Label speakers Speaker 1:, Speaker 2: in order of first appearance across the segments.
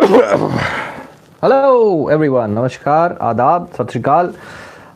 Speaker 1: Hello everyone, नमस्कार, आदाब, सत श्री अकाल।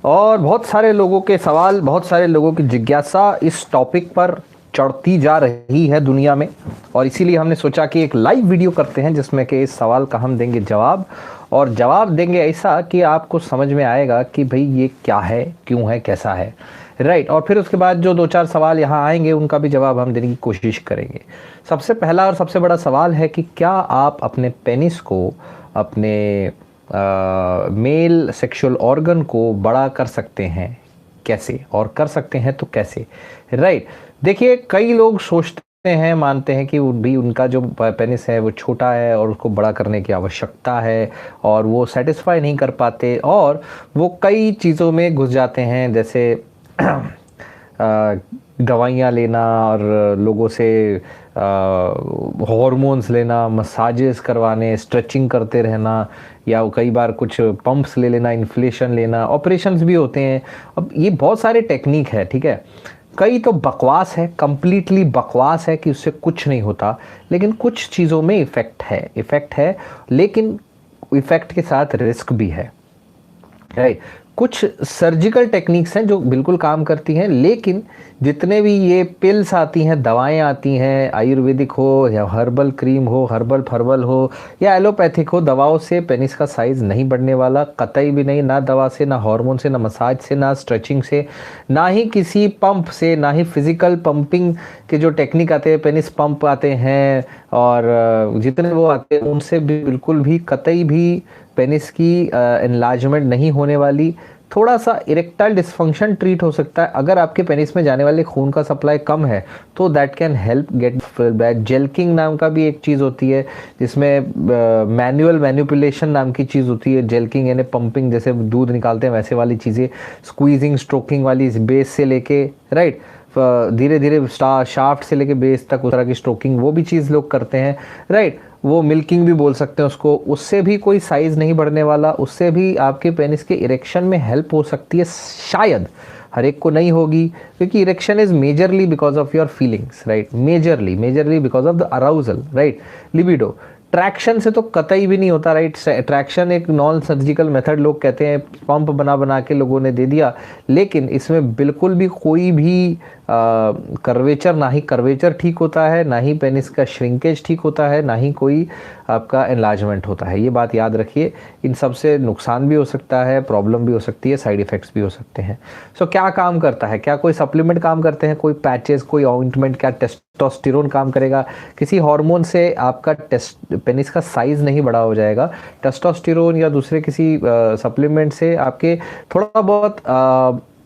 Speaker 1: और बहुत सारे लोगों के सवाल, बहुत सारे लोगों की जिज्ञासा इस टॉपिक पर चढ़ती जा रही है दुनिया में, और इसीलिए हमने सोचा कि एक लाइव वीडियो करते हैं जिसमें कि इस सवाल का हम देंगे जवाब, और जवाब देंगे ऐसा कि आपको समझ में आएगा कि भाई ये क्या है, क्यों है, कैसा है, राइट। और फिर उसके बाद जो दो चार सवाल यहाँ आएंगे उनका भी जवाब हम देने की कोशिश करेंगे। सबसे पहला और सबसे बड़ा सवाल है कि क्या आप अपने पेनिस को, अपने मेल सेक्सुअल ऑर्गन को बड़ा कर सकते हैं? कैसे, और कर सकते हैं तो कैसे, राइट। देखिए, कई लोग सोचते हैं, मानते हैं कि भी उनका जो पेनिस है वो छोटा है और उसको बड़ा करने की आवश्यकता है, और वो सेटिस्फाई नहीं कर पाते और वो कई चीज़ों में घुस जाते हैं, जैसे दवाइयाँ लेना और लोगों से हॉर्मोन्स लेना, मसाजेस करवाने, स्ट्रेचिंग करते रहना, या कई बार कुछ पंप्स ले लेना, इन्फ्लेशन लेना, ऑपरेशंस भी होते हैं। अब ये बहुत सारे टेक्निक है, ठीक है। कई तो बकवास है, कंप्लीटली बकवास है कि उससे कुछ नहीं होता, लेकिन कुछ चीज़ों में इफ़ेक्ट है, लेकिन इफ़ेक्ट के साथ रिस्क भी है, राइट। कुछ सर्जिकल टेक्निक्स हैं जो बिल्कुल काम करती हैं, लेकिन जितने भी ये पिल्स आती हैं, दवाएं आती हैं, आयुर्वेदिक हो या हर्बल क्रीम हो, हर्बल फर्बल हो या एलोपैथिक हो, दवाओं से पेनिस का साइज़ नहीं बढ़ने वाला, कतई भी नहीं। ना दवा से, ना हार्मोन से, ना मसाज से, ना स्ट्रेचिंग से, ना ही किसी पंप से, ना ही फिजिकल पंपिंग के जो टेक्निक आते हैं, पेनिस पंप आते हैं, और जितने वो आते हैं उनसे भी बिल्कुल भी कतई भी पेनिस की एनलार्जमेंट नहीं होने वाली। थोड़ा सा इरेक्टाइल डिसफंक्शन ट्रीट हो सकता है। अगर आपके पेनिस में जाने वाले खून का सप्लाई कम है तो that can help get fill back. जेल्किंग नाम का भी एक चीज़ होती है जिसमें मैनुअल मैनिपुलेशन नाम की चीज़ होती है। जेल्किंग यानी पंपिंग, जैसे दूध निकालते हैं वैसे वाली चीज़ें, स्क्वीजिंग, स्ट्रोकिंग वाली, बेस से लेके, राइट, धीरे धीरे शाफ्ट से लेके बेस तक उस तरह की स्ट्रोकिंग, वो भी चीज़ लोग करते हैं, राइट। वो मिल्किंग भी बोल सकते हैं उसको। उससे भी कोई साइज़ नहीं बढ़ने वाला, उससे भी आपके पेनिस के इरेक्शन में हेल्प हो सकती है। शायद हर एक को नहीं होगी, क्योंकि erection is majorly because of your feelings, right. Majorly because of the arousal, right, libido. Traction से तो कतई भी नहीं होता, राइट। ट्रैक्शन एक नॉन सर्जिकल मेथड लोग कहते हैं, पंप बना बना के लोगों ने दे दिया, लेकिन इसमें बिल्कुल भी कोई भी कर्वेचर, ना ही कर्वेचर ठीक होता है, ना ही पेनिस का श्रिंकेज ठीक होता है, ना ही कोई आपका एनलार्जमेंट होता है। ये बात याद रखिए। इन सब से नुकसान भी हो सकता है, प्रॉब्लम भी हो सकती है, साइड इफ़ेक्ट्स भी हो सकते हैं। सो क्या काम करता है? क्या कोई सप्लीमेंट काम करते हैं, कोई पैचेस, कोई ऑइंटमेंट? क्या टेस्टोस्टेरोन काम करेगा? किसी हार्मोन से आपका पेनिस का साइज़ नहीं बड़ा हो जाएगा। टेस्टोस्टेरोन या दूसरे किसी सप्लीमेंट से आपके थोड़ा बहुत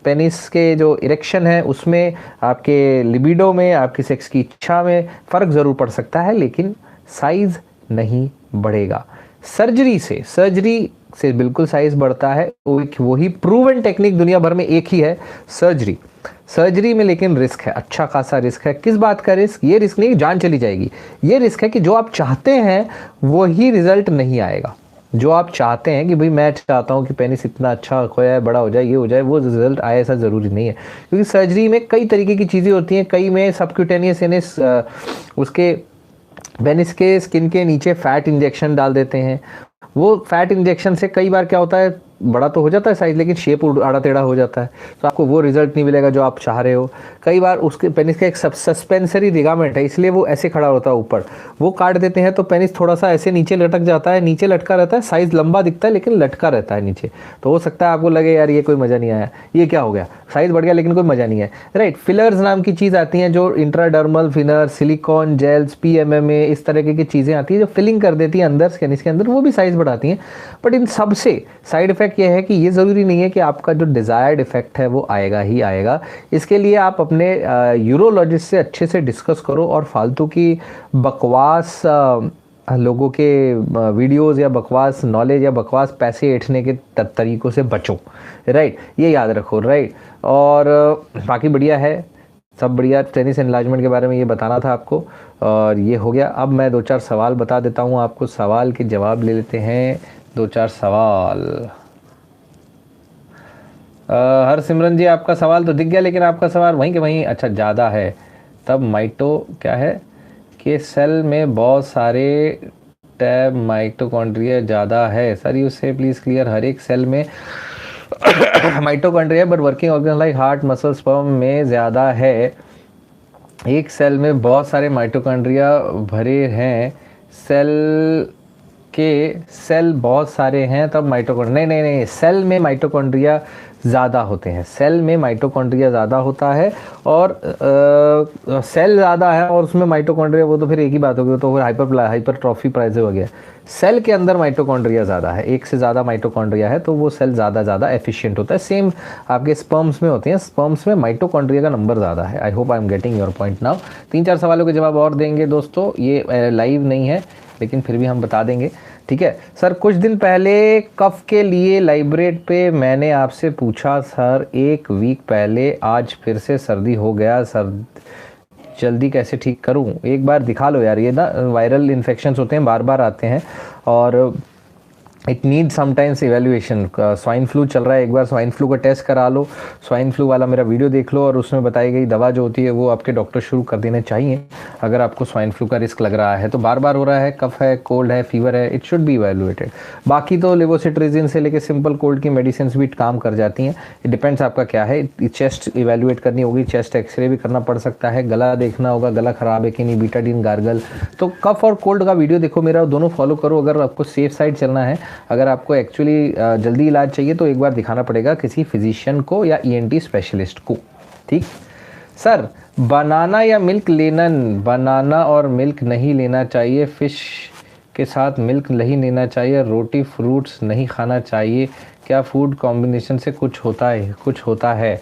Speaker 1: पेनिस के जो इरेक्शन है उसमें, आपके लिबिडो में, आपकी सेक्स की इच्छा में फ़र्क ज़रूर पड़ सकता है, लेकिन साइज़ नहीं बढ़ेगा। सर्जरी से बिल्कुल साइज़ बढ़ता है। वही प्रूवन टेक्निक दुनिया भर में एक ही है, सर्जरी में, लेकिन रिस्क है, अच्छा खासा रिस्क है। किस बात का रिस्क? ये रिस्क नहीं जान चली जाएगी, ये रिस्क है कि जो आप चाहते हैं वही रिजल्ट नहीं आएगा। जो आप चाहते हैं कि भाई मैं चाहता हूं कि पेनिस इतना अच्छा हो जाए, बड़ा हो जाए, ये हो जाए, वो रिजल्ट आए, ऐसा ज़रूरी नहीं है। क्योंकि सर्जरी में कई तरीके की चीज़ें होती हैं। कई में सबक्यूटेनियस यानी उसके पेनिस के स्किन के नीचे फैट इंजेक्शन डाल देते हैं। वो फैट इंजेक्शन से कई बार क्या होता है, बड़ा तो हो जाता है साइज, लेकिन शेप आड़ा टेढ़ा हो जाता है, तो आपको वो रिजल्ट नहीं मिलेगा जो आप चाह रहे हो। कई बार उसके पेनिस का एक सस्पेंसरी लिगामेंट है, इसलिए वो ऐसे खड़ा होता है ऊपर, वो काट देते हैं तो पेनिस थोड़ा सा ऐसे नीचे लटक जाता है, नीचे लटका रहता है, साइज लंबा दिखता है लेकिन लटका रहता है नीचे। तो हो सकता है आपको लगे यार ये कोई मज़ा नहीं आया, ये क्या हो गया, साइज बढ़ गया लेकिन कोई मज़ा नहीं है, राइट। फिलर्स नाम की चीज़ आती हैं, जो intradermal filler, silicone gels, PMMA, इस तरह की चीज़ें आती हैं जो फिलिंग कर देती हैं अंदर पेनिस के अंदर, वो भी साइज बढ़ाती हैं। बट इन सब से साइड इफेक्ट ये है कि ये ज़रूरी नहीं है कि आपका जो डिज़ायर्ड इफेक्ट है वो आएगा ही आएगा। इसके लिए आप अपने यूरोलॉजिस्ट से अच्छे से डिस्कस करो, और फालतू की बकवास लोगों के वीडियोस या बकवास नॉलेज या बकवास पैसे ऐंठने के तरीक़ों से बचो, राइट। ये याद रखो, राइट। और बाकी बढ़िया है, सब बढ़िया। पेनिस एनलार्जमेंट के बारे में ये बताना था आपको, और ये हो गया। अब मैं दो चार सवाल बता देता हूँ आपको, सवाल के जवाब ले लेते हैं। दो चार सवाल। हरसिमरन जी, आपका सवाल तो दिख गया, लेकिन आपका सवाल वहीं के वहीं अच्छा ज़्यादा है। तब माइटो क्या है कि सेल में बहुत सारे टैब माइटोकॉन्ड्रिया ज़्यादा है सर, यू से प्लीज़ क्लियर। हर एक सेल में mitochondria but working organ like heart muscle sperm में ज़्यादा है। एक सेल में बहुत सारे माइटोकॉन्ड्रिया भरे हैं, सेल बहुत सारे हैं तब माइटोकॉन्ड्रिया, नहीं, सेल में माइटोकॉन्ड्रिया ज़्यादा होते हैं, सेल में माइटोकॉन्ड्रिया ज़्यादा होता है। और सेल ज़्यादा है और उसमें माइटोकॉन्ड्रिया, वो तो फिर एक ही बात होगी, तो फिर हाइपरट्रॉफी प्राइज हो गया। सेल के अंदर माइटोकॉन्ड्रिया ज़्यादा है, एक से ज़्यादा माइटोकॉन्ड्रिया है तो वो सेल ज़्यादा एफिशिएंट होता है। सेम आपके स्पर्म्स में होते हैं, स्पर्म्स में माइटोकॉन्ड्रिया का नंबर ज़्यादा है। I hope I am getting your point now. 3-4 सवालों के जवाब और देंगे दोस्तों, ये लाइव नहीं है लेकिन फिर भी हम बता देंगे, ठीक है। सर कुछ दिन पहले कफ के लिए लाइब्रेट पे मैंने आपसे पूछा सर, 1 वीक पहले, आज फिर से सर्दी हो गया सर, जल्दी कैसे ठीक करूं? एक बार दिखा लो यार, ये ना वायरल इन्फेक्शंस होते हैं, बार बार आते हैं और it need sometimes evaluation. Swine flu चल रहा है, एक बार स्वाइन फ्लू का टेस्ट करा लो, स्वाइन फ्लू वाला मेरा वीडियो देख लो और उसमें बताई गई दवा जो होती है वो आपके डॉक्टर शुरू कर देने चाहिए अगर आपको स्वाइन फ्लू का रिस्क लग रहा है। तो बार बार हो रहा है, कफ है, कोल्ड है, फीवर है, इट शुड बी इवेल्युएटेड। बाकी तो लेवोसिट्रिजिन से लेकर सिंपल कोल्ड की मेडिसिन भी काम कर जाती हैं, इट डिपेंड्स आपका क्या है। चेस्ट इवेल्युएट करनी होगी, चेस्ट एक्सरे भी करना पड़ सकता है, गला देखना होगा, गला ख़राब है कि नहीं, बीटाडीन गार्गल। तो कफ और कोल्ड का वीडियो देखो मेरा, दोनों फॉलो करो अगर आपको सेफ साइड चलना है। अगर आपको एक्चुअली जल्दी इलाज चाहिए तो एक बार दिखाना पड़ेगा किसी फिजिशियन को या ईएनटी स्पेशलिस्ट को, ठीक। सर बनाना या मिल्क लेना, बनाना और मिल्क नहीं लेना चाहिए, फिश के साथ मिल्क नहीं लेना चाहिए, रोटी फ्रूट्स नहीं खाना चाहिए, क्या फूड कॉम्बिनेशन से कुछ होता है?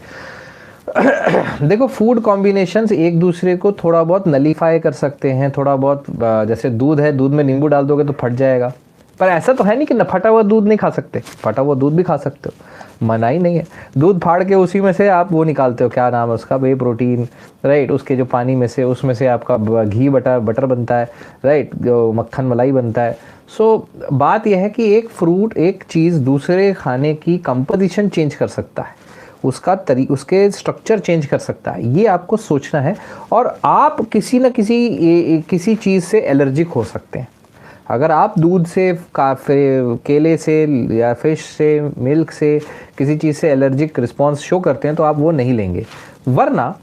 Speaker 1: देखो फूड कॉम्बिनेशंस एक दूसरे को थोड़ा बहुत नलीफाई कर सकते हैं, थोड़ा बहुत, जैसे दूध है, दूध में नींबू डाल दोगे तो फट जाएगा, पर ऐसा तो है नहीं कि फटा हुआ दूध नहीं खा सकते, फटा हुआ दूध भी खा सकते हो, मनाही नहीं है। दूध फाड़ के उसी में से आप वो निकालते हो, क्या नाम है उसका, वे प्रोटीन, राइट, उसके जो पानी में से, उसमें से आपका घी बटर बनता है, राइट, मक्खन मलाई बनता है। सो बात यह है कि एक फ्रूट, एक चीज़ दूसरे खाने की कंपोजिशन चेंज कर सकता है, उसके स्ट्रक्चर चेंज कर सकता है, ये आपको सोचना है। और आप किसी न किसी चीज़ से एलर्जिक हो सकते हैं। अगर आप दूध से, केले से या फिश से, मिल्क से, किसी चीज़ से एलर्जिक रिस्पॉन्स शो करते हैं तो आप वो नहीं लेंगे, वरना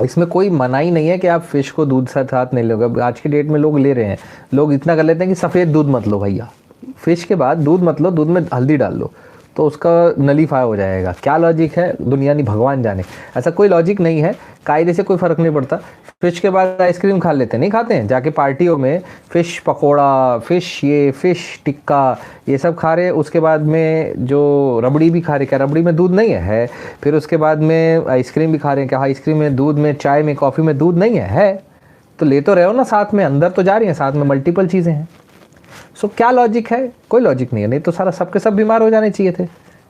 Speaker 1: इसमें कोई मनाही नहीं है कि आप फिश को दूध साथ नहीं लोगे। आज की डेट में लोग ले रहे हैं, लोग इतना कर लेते हैं कि सफ़ेद दूध मत लो भैया, फिश के बाद दूध मत लो, दूध में हल्दी डाल लो तो उसका नलीफाई हो जाएगा। क्या लॉजिक है दुनिया नहीं भगवान जाने, ऐसा कोई लॉजिक नहीं है, कायदे से कोई फ़र्क नहीं पड़ता। फिश के बाद आइसक्रीम खा लेते हैं, नहीं खाते हैं, जाके पार्टियों में फ़िश पकोड़ा, फ़िश टिक्का ये सब खा रहे, उसके बाद में जो रबड़ी भी खा रहे, क्या रबड़ी में दूध नहीं है? फिर उसके बाद में आइसक्रीम भी खा रहे हैं, क्या आइसक्रीम में दूध में, चाय में, कॉफ़ी में दूध नहीं है? तो ले तो रहे हो ना साथ में, अंदर तो जा रही हैं, साथ में मल्टीपल चीज़ें हैं। सो क्या लॉजिक है? कोई लॉजिक नहीं है, नहीं तो सारा सबके सब बीमार हो जाने चाहिए थे,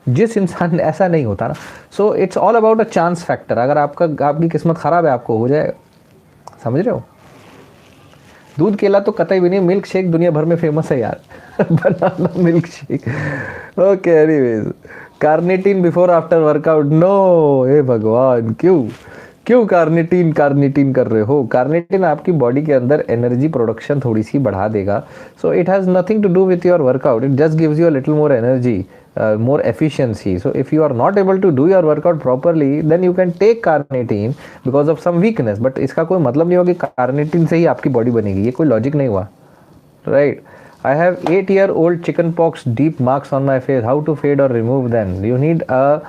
Speaker 1: जिस इंसान ऐसा नहीं होता ना। So it's all about a chance factor, अगर आपकी किस्मत ख़राब है आपको हो जाएगा, समझ रहे हो। दूध केला तो कतई भी नहीं, मिल्क शेक दुनिया भर में फेमस है यार banana milk shake. Okay anyways, carnitine before after workout, no, hey भगवान, क्यों कार्निटीन कर रहे हो? कार्निटीन आपकी बॉडी के अंदर एनर्जी प्रोडक्शन थोड़ी सी बढ़ा देगा, so it has nothing to do with your workout, it just gives you a little more energy, more efficiency. So if you are not able to do your workout properly, then you can take carnitine because of some weakness, but इसका कोई मतलब नहीं होगा कि carnitine से ही आपकी body बनेगी, ये कोई लॉजिक नहीं हुआ, right? I have 8-year-old chickenpox deep marks on my face. How to fade or remove them? You need a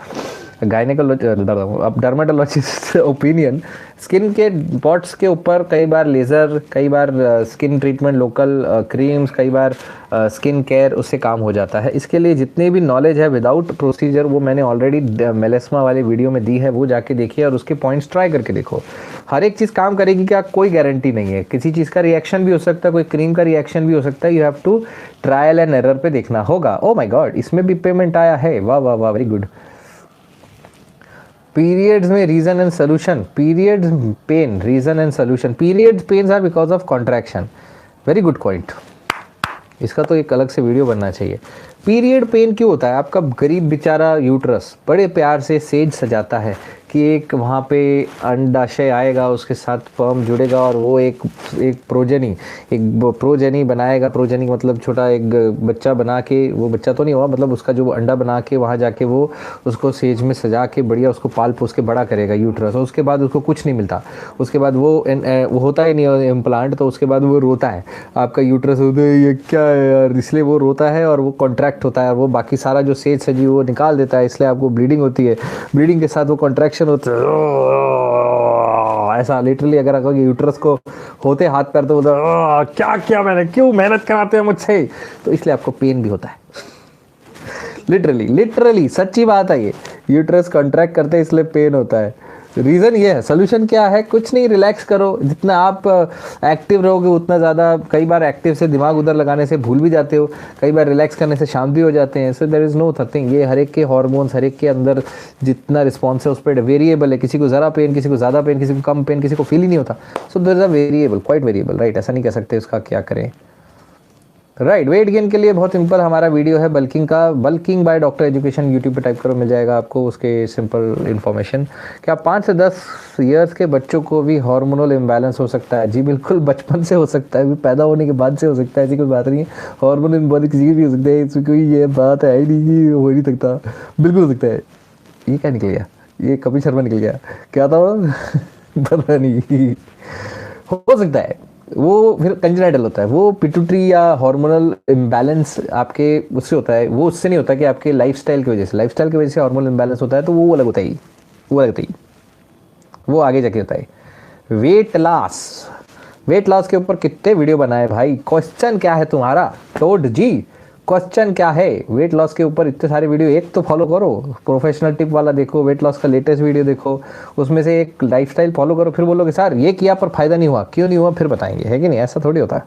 Speaker 1: dermatologist opinion. Skin के पॉट्स के ऊपर कई बार लेज़र, कई बार स्किन ट्रीटमेंट, लोकल क्रीम्स, कई बार स्किन केयर, उससे काम हो जाता है। इसके लिए जितनी भी नॉलेज है विदाउट प्रोसीजर वो मैंने ऑलरेडी मेलेस्मा वाले वीडियो में दी है, वो जाके देखिए और उसके पॉइंट्स ट्राई करके देखो। हर एक चीज़ काम करेगी क्या, कोई गारंटी नहीं है, किसी चीज़ का रिएक्शन भी हो सकता है, कोई क्रीम का रिएक्शन भी हो सकता है। You have to trial and error पे देखना होगा। ओ माय गॉड, इसमें भी पेमेंट आया है, वाह वाह वाह, वेरी गुड। पीरियड्स में reason and solution, periods pain, reason and solution. Periods pains are because of contraction, very good point, इसका तो एक अलग से वीडियो बनना चाहिए। पीरियड पेन क्यों होता है? आपका गरीब बेचारा यूट्रस बड़े प्यार से सेज सजाता है कि एक वहाँ पे अंडाशय आएगा, उसके साथ स्पर्म जुड़ेगा और वो एक प्रोजेनी बनाएगा। प्रोजेनी मतलब छोटा एक बच्चा बना के, वो बच्चा तो नहीं हुआ, मतलब उसका जो अंडा बना के वहाँ जाके वो उसको सेज में सजा के बढ़िया उसको पाल पोस के बड़ा करेगा यूट्रस। और उसके बाद उसको कुछ नहीं मिलता, उसके बाद वो होता ही नहीं इम्प्लांट, तो उसके बाद वो रोता है, आपका यूट्रस होता है ये क्या है यार, इसलिए वो रोता है और वो कॉन्ट्रैक्ट होता है और वो बाकी सारा जो सेज सजी वो निकाल देता है, इसलिए आपको ब्लीडिंग होती है। ब्लीडिंग के साथ वो कॉन्ट्रैक्शन होता है ऐसा लिटरली। अगर आपको यूट्रस को होते हाथ पैर तो क्या किया मैंने, क्यों मेहनत कराते हैं मुझसे, तो इसलिए आपको पेन भी होता है। लिटरली सच्ची बात है ये, यूट्रस कॉन्ट्रैक्ट करते हैं इसलिए पेन होता है। रीज़न ये है। सोल्यूशन क्या है? कुछ नहीं, रिलैक्स करो। जितना आप एक्टिव रहोगे उतना ज़्यादा, कई बार एक्टिव से दिमाग उधर लगाने से भूल भी जाते हो, कई बार रिलैक्स करने से शांत भी हो जाते हैं। So there is no thing, ये हर एक के हार्मोन्स, हर एक के अंदर जितना रिस्पॉन्स है उस पर वेरिएबल है। किसी को ज़रा पेन, किसी को ज़्यादा पेन, किसी को कम पेन, किसी को फील ही नहीं होता। So there is a variable, quite variable, right. ऐसा नहीं कह सकते उसका क्या करें, राइट। वेट गेन के लिए बहुत सिंपल हमारा वीडियो है बल्किंग का, bulking by doctor education, YouTube पे टाइप करो मिल जाएगा आपको उसके सिंपल इन्फॉर्मेशन। क्या 5 से 10 ईयर्स के बच्चों को भी हार्मोनल इम्बैलेंस हो सकता है? जी बिल्कुल, बचपन से हो सकता है, पैदा होने के बाद से हो सकता है, ऐसी कोई बात नहीं है। हार्मोनल इम्बैलेंस किसी की भी हो सकता है, इसमें कोई ये बात है ही नहीं कि हो ही नहीं सकता, बिल्कुल हो सकता है। ये क्या निकल गया? ये कपिल शर्मा निकल गया, क्या था वो पता नहीं, हो सकता है। वो फिर कंजेनिटल होता है, वो पिट्यूटरी या हार्मोनल इम्बैलेंस आपके उससे होता है, वो उससे नहीं होता कि आपके लाइफस्टाइल की वजह से, लाइफस्टाइल की वजह से हार्मोनल इम्बैलेंस होता है, तो वो अलग होता है, वो अलग होता है, वो आगे जाके होता है। वेट लॉस के ऊपर कितने वीडियो बनाए भाई? क्वेश्चन क्या है तुम्हारा टोड जी? क्वेश्चन क्या है? वेट लॉस के ऊपर इतने सारे वीडियो, एक तो फॉलो करो, प्रोफेशनल टिप वाला देखो, वेट लॉस का लेटेस्ट वीडियो देखो, उसमें से एक लाइफस्टाइल फॉलो करो, फिर बोलोगे सर ये किया पर फायदा नहीं हुआ, क्यों नहीं हुआ फिर बताएंगे, है कि नहीं? ऐसा थोड़ी होता है।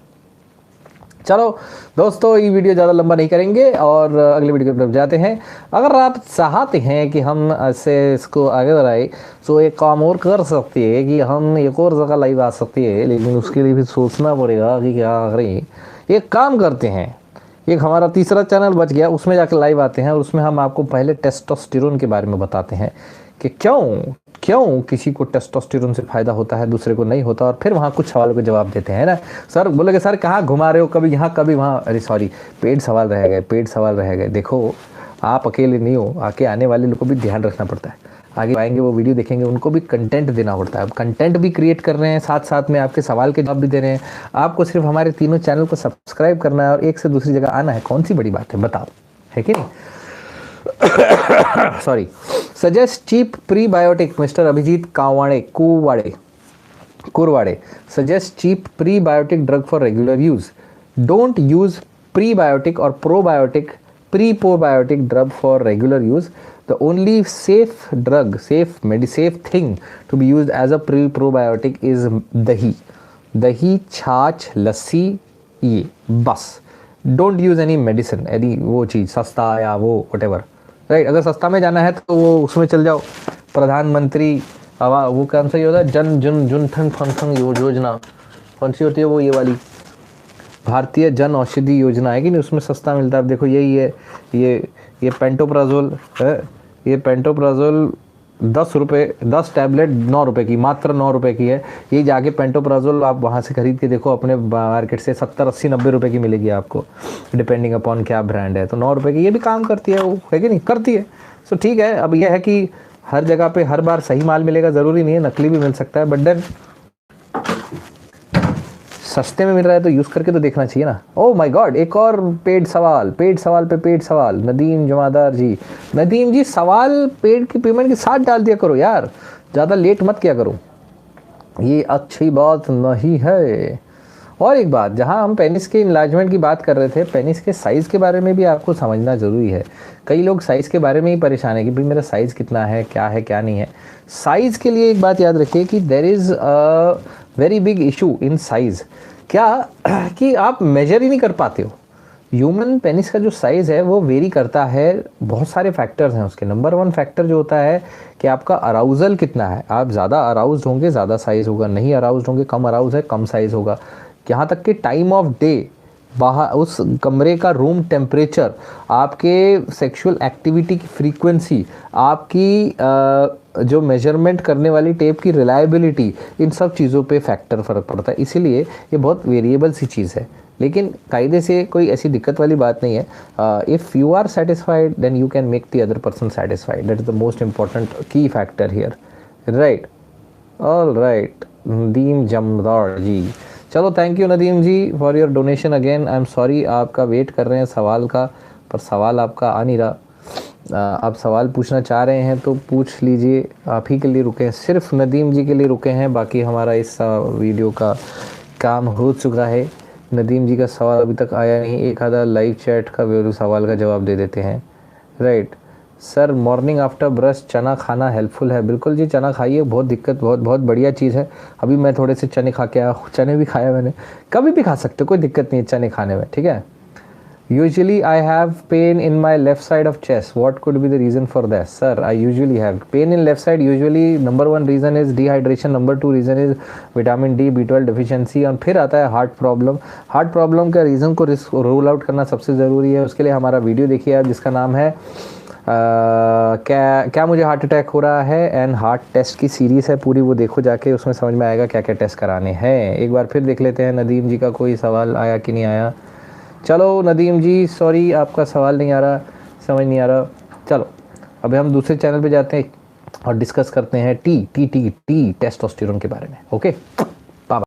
Speaker 1: चलो दोस्तों, ये वीडियो ज़्यादा लंबा नहीं करेंगे और अगले वीडियो की तरफ जाते हैं। अगर आप चाहते हैं कि हम ऐसे इसको आगे बढ़ाए तो एक काम और कर सकते हैं कि हम एक और जगह लाइव आ सकती है, लेकिन उसके लिए भी सोचना पड़ेगा कि क्या करें। एक काम करते हैं, एक हमारा तीसरा चैनल बच गया, उसमें जाकर लाइव आते हैं और उसमें हम आपको पहले टेस्टोस्टेरोन के बारे में बताते हैं कि क्यों किसी को टेस्टोस्टेरोन से फ़ायदा होता है, दूसरे को नहीं होता, और फिर वहाँ कुछ सवालों के जवाब देते हैं ना। सर बोलोगे सर कहाँ घुमा रहे हो, कभी यहाँ कभी वहाँ, अरे सॉरी, पेड सवाल रह गए। देखो आप अकेले नहीं हो, आके आने वाले लोगों को भी ध्यान रखना पड़ता है, आगे आएंगे वो वीडियो देखेंगे, उनको भी कंटेंट देना पड़ता है। अब कंटेंट भी क्रिएट कर रहे हैं, साथ साथ में आपके सवाल के जवाब भी दे रहे हैं। आपको सिर्फ हमारे तीनों चैनल को सब्सक्राइब करना है और एक से दूसरी जगह आना है, कौन सी बड़ी बात है बताओ, है कि नहीं? Sorry. Suggest cheap prebiotic, mister Abhijeet Kurwade suggest cheap prebiotic drug for regular use. Don't use prebiotic और probiotic drug for regular use. The only safe thing to be used as a probiotic is दही, छाछ, लस्सी, ये बस। Don't use any medicine, any वो चीज़ सस्ता या वो whatever, right. अगर सस्ता में जाना है तो वो उसमें चल जाओ, प्रधानमंत्री वो कौन सा होता है, जन धन योजना, कौन सी होती है वो, ये वाली भारतीय जन औषधि योजना है कि नहीं, उसमें सस्ता मिलता है। अब देखो यही है, ये पेंटोप्राजोल है, ये पेंटोप्राजोल 10 रुपये, 10 टैबलेट 9 रुपये की, मात्र 9 रुपये की है। ये जाके पेंटोप्राजोल आप वहाँ से खरीद के देखो, अपने मार्केट से 70, 80, 90 रुपये की मिलेगी आपको, डिपेंडिंग अपॉन क्या ब्रांड है। तो 9 रुपये की ये भी काम करती है, वो है कि नहीं, करती है। सो ठीक है। अब यह है कि हर जगह पे हर बार सही माल मिलेगा ज़रूरी नहीं है, नकली भी मिल सकता है, बट देन सस्ते में मिल रहा है तो यूज़ करके तो देखना चाहिए ना। ओह माय गॉड, एक और पेड सवाल नदीम जमादार जी। नदीम जी, सवाल पेड की पेमेंट के साथ डाल दिया करो यार, ज़्यादा लेट मत किया करो, ये अच्छी बात नहीं है। और एक बात, जहाँ हम पेनिस के इनलार्जमेंट की बात कर रहे थे, पेनिस के साइज़ के बारे में भी आपको समझना ज़रूरी है। कई लोग साइज़ के बारे में ही परेशान है कि भाई मेरा साइज़ कितना है क्या नहीं है। साइज़ के लिए एक बात याद रखिए कि there is a very big issue in size, क्या कि आप मेजर ही नहीं कर पाते हो। ह्यूमन पेनिस का जो साइज़ है वो वेरी करता है, बहुत सारे फैक्टर्स हैं उसके। नंबर 1 फैक्टर जो होता है कि आपका अराउजल कितना है, आप ज़्यादा अराउज्ड होंगे ज़्यादा साइज़ होगा, नहीं अराउज्ड होंगे कम अराउज है कम साइज़ होगा। यहाँ तक कि टाइम ऑफ डे, बाहर उस कमरे का रूम टेम्परेचर, आपके सेक्सुअल एक्टिविटी की फ्रीक्वेंसी, आपकी जो मेजरमेंट करने वाली टेप की रिलायबिलिटी, इन सब चीज़ों पे फैक्टर फ़र्क पड़ता है। इसीलिए ये बहुत वेरिएबल सी चीज़ है, लेकिन कायदे से कोई ऐसी दिक्कत वाली बात नहीं है। If you are satisfied then you can make the other person satisfied, that is the most important key factor here, right. All right, Nadeem Jamdar ji, चलो thank you Nadeem ji for your donation again. I am sorry आपका wait कर रहे हैं सवाल का, पर सवाल आपका आ नहीं रहा। आप सवाल पूछना चाह रहे हैं तो पूछ लीजिए, आप ही के लिए रुके हैं, सिर्फ नदीम जी के लिए रुके हैं, बाकी हमारा इस वीडियो का काम हो चुका है। नदीम जी का सवाल अभी तक आया नहीं, एक आधा लाइव चैट का सवाल का जवाब दे देते हैं, right. Sir morning after brush चना खाना हेल्पफुल है? बिल्कुल जी, चना खाइए, बहुत बहुत बढ़िया चीज़ है। अभी मैं थोड़े से चने खा के आया, चने भी खाया मैंने, कभी भी खा सकते हो, कोई दिक्कत नहीं है चने खाने में, ठीक है। Usually I have pain in my left side of chest, what could be the reason for that? Sir I usually have pain in left side, usually number 1 reason is dehydration, number 2 reason is vitamin D B12 deficiency, और फिर आता है heart problem. Heart problem का reason को rule out करना सबसे ज़रूरी है, उसके लिए हमारा वीडियो देखिए आप, जिसका नाम है क्या मुझे हार्ट अटैक हो रहा है, एंड हार्ट टेस्ट की सीरीज़ है पूरी, वो देखो जाके, उसमें समझ में आएगा क्या क्या टेस्ट कराने हैं। एक बार फिर देख लेते हैं नदीम जी का कोई सवाल आया कि नहीं आया। चलो नदीम जी सॉरी आपका सवाल नहीं आ रहा, समझ नहीं आ रहा। चलो अभी हम दूसरे चैनल पे जाते हैं और डिस्कस करते हैं टी टेस्टोस्टेरोन के बारे में, ओके।